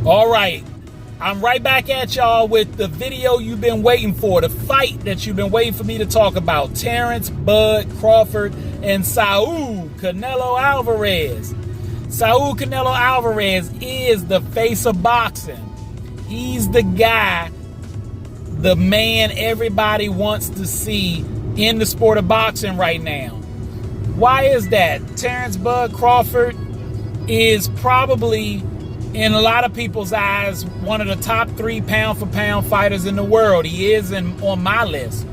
All right, I'm right back at y'all with the video you've been waiting for, the fight that you've been waiting for me to talk about. Terence, Bud, Crawford, and Saul Canelo Alvarez. Saul Canelo Alvarez is the face of boxing. He's the guy, the man everybody wants to see in the sport of boxing right now. Why is that? Terence Bud Crawford is probably, in a lot of people's eyes, one of the top 3 pound-for-pound fighters in the world. He is on my list.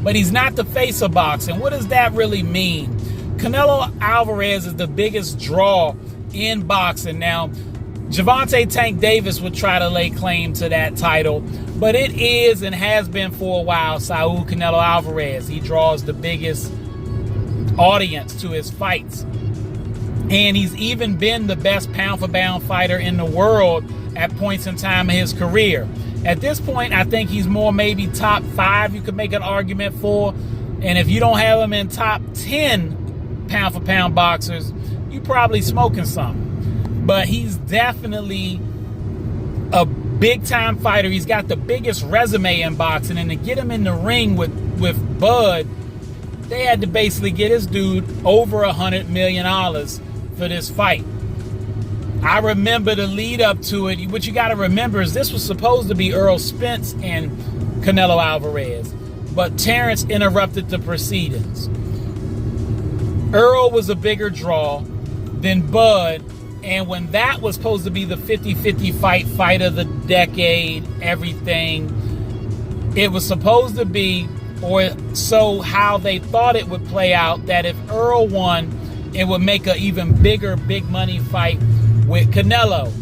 But he's not the face of boxing. What does that really mean? Canelo Alvarez is the biggest draw in boxing. Now, Gervonta Tank Davis would try to lay claim to that title, but it is and has been for a while Saul Canelo Alvarez. He draws the biggest audience to his fights. And he's even been the best pound-for-pound fighter in the world at points in time in his career. At this point, I think he's more maybe top 5 you could make an argument for. And if you don't have him in top 10 pound-for-pound boxers, you probably smoking something. But he's definitely a big-time fighter. He's got the biggest resume in boxing. And to get him in the ring with Bud, they had to basically get this dude over $100 million for this fight. I remember the lead up to it. What you got to remember is this was supposed to be Errol Spence and Canelo Alvarez, but Terence interrupted the proceedings. Earl was a bigger draw than Bud, and when that was supposed to be the 50-50 fight of the decade, everything, it was supposed to be, or so how they thought it would play out, that if Earl won, it would make an even bigger big money fight with Canelo.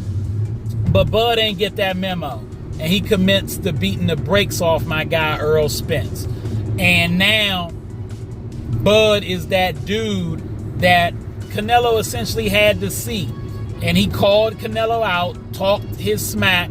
But Bud ain't get that memo, and he commits to beating the brakes off my guy Errol Spence. And now Bud is that dude that Canelo essentially had to see, and he called Canelo out, talked his smack,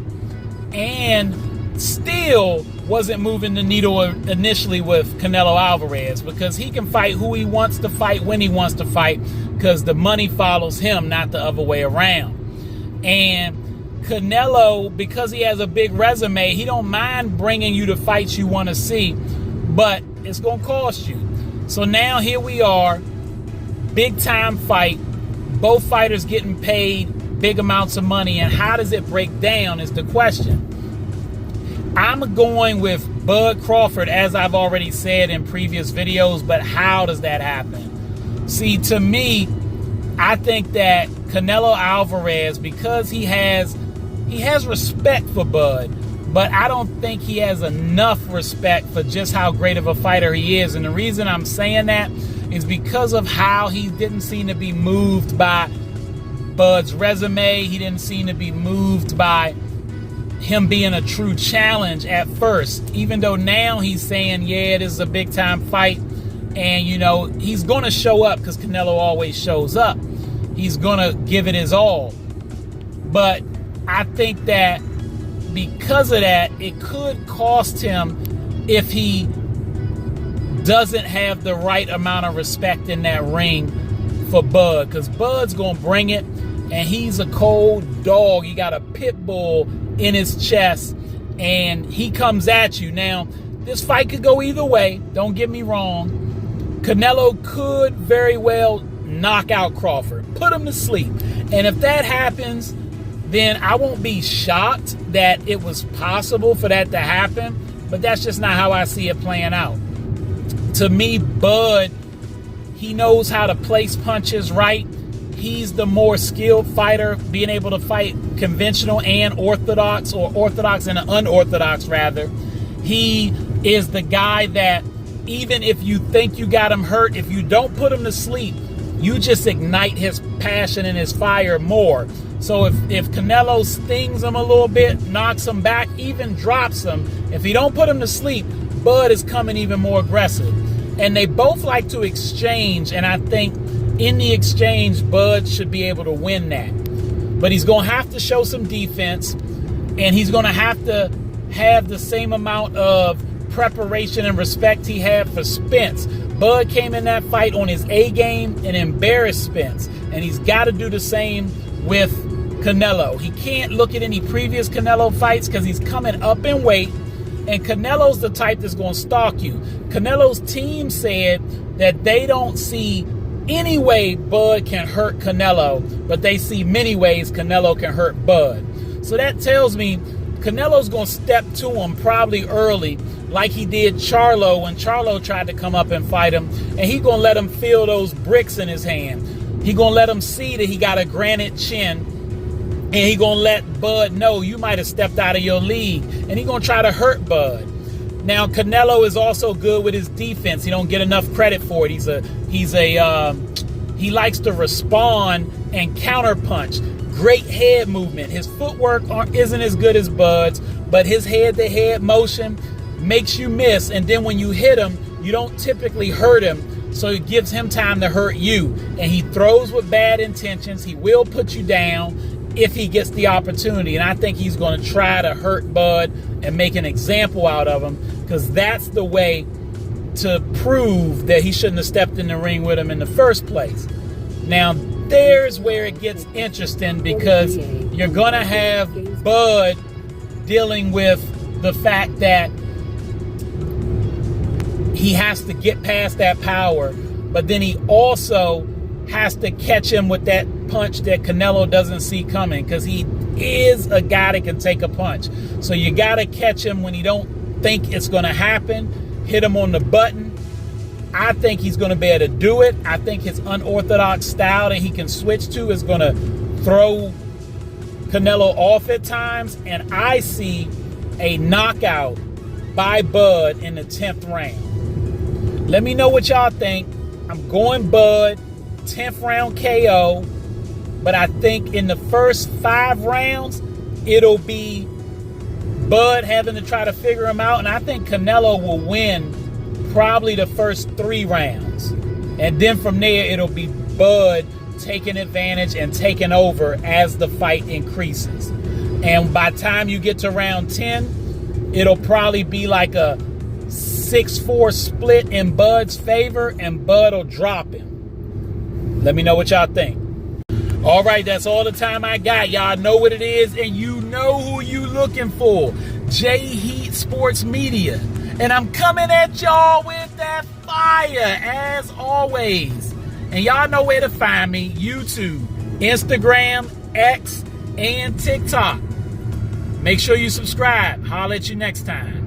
and still wasn't moving the needle initially with Canelo Alvarez, because he can fight who he wants to fight when he wants to fight, because the money follows him, not the other way around. And Canelo, because he has a big resume, he don't mind bringing you the fights you want to see, but it's going to cost you. So now here we are, big time fight, both fighters getting paid big amounts of money, and how does it break down is the question. I'm going with Bud Crawford, as I've already said in previous videos, but how does that happen? See, to me, I think that Canelo Alvarez, because he has respect for Bud, but I don't think he has enough respect for just how great of a fighter he is. And the reason I'm saying that is because of how he didn't seem to be moved by Bud's resume. He didn't seem to be moved by him being a true challenge at first, even though now he's saying, yeah, this is a big time fight, and you know he's gonna show up because Canelo always shows up. He's gonna give it his all. But I think that because of that, it could cost him if he doesn't have the right amount of respect in that ring for Bud, because Bud's gonna bring it, and he's a cold dog. He got a pit bull in his chest, and he comes at you. Now, this fight could go either way, don't get me wrong. Canelo could very well knock out Crawford, put him to sleep. And if that happens, then I won't be shocked that it was possible for that to happen, but that's just not how I see it playing out. To me, Bud, he knows how to place punches right. He's the more skilled fighter, being able to fight conventional and orthodox, or orthodox and unorthodox rather. He is the guy that even if you think you got him hurt, if you don't put him to sleep, you just ignite his passion and his fire more. So if Canelo stings him a little bit, knocks him back, even drops him, if he don't put him to sleep, Bud is coming even more aggressive. And they both like to exchange, and I think in the exchange, Bud should be able to win that. But he's going to have to show some defense, and he's going to have the same amount of preparation and respect he had for Spence. Bud came in that fight on his A game and embarrassed Spence, and he's got to do the same with Canelo. He can't look at any previous Canelo fights because he's coming up in weight, and Canelo's the type that's going to stalk you. Canelo's team said that they don't see any way Bud can hurt Canelo, but they see many ways Canelo can hurt Bud. So that tells me Canelo's going to step to him probably early, like he did Charlo when Charlo tried to come up and fight him, and he going to let him feel those bricks in his hand. He going to let him see that he got a granite chin, and he going to let Bud know you might have stepped out of your league, and he going to try to hurt Bud. Now, Canelo is also good with his defense. He don't get enough credit for it. He likes to respond and counterpunch. Great head movement. His footwork isn't as good as Bud's, but his head-to-head motion makes you miss. And then when you hit him, you don't typically hurt him, so it gives him time to hurt you. And he throws with bad intentions. He will put you down if he gets the opportunity. And I think he's going to try to hurt Bud and make an example out of him, because that's the way to prove that he shouldn't have stepped in the ring with him in the first place. Now, there's where it gets interesting, because you're going to have Bud dealing with the fact that he has to get past that power, but then he also has to catch him with that punch that Canelo doesn't see coming, because he is a guy that can take a punch. So you got to catch him when he don't think it's going to happen, hit him on the button. I think he's going to be able to do it. I think his unorthodox style that he can switch to is going to throw Canelo off at times, and I see a knockout by Bud in the 10th round. Let me know what y'all think. I'm going Bud, 10th round KO, but I think in the first 5 rounds, it'll be Bud having to try to figure him out, and I think Canelo will win probably the first 3 rounds. And then from there, it'll be Bud taking advantage and taking over as the fight increases. And by the time you get to round 10, it'll probably be like a 6-4 split in Bud's favor, and Bud will drop him. Let me know what y'all think. All right, that's all the time I got. Y'all know what it is, and you know who you looking for. J Heat Sports Media. And I'm coming at y'all with that fire, as always. And y'all know where to find me. YouTube, Instagram, X, and TikTok. Make sure you subscribe. Holler at you next time.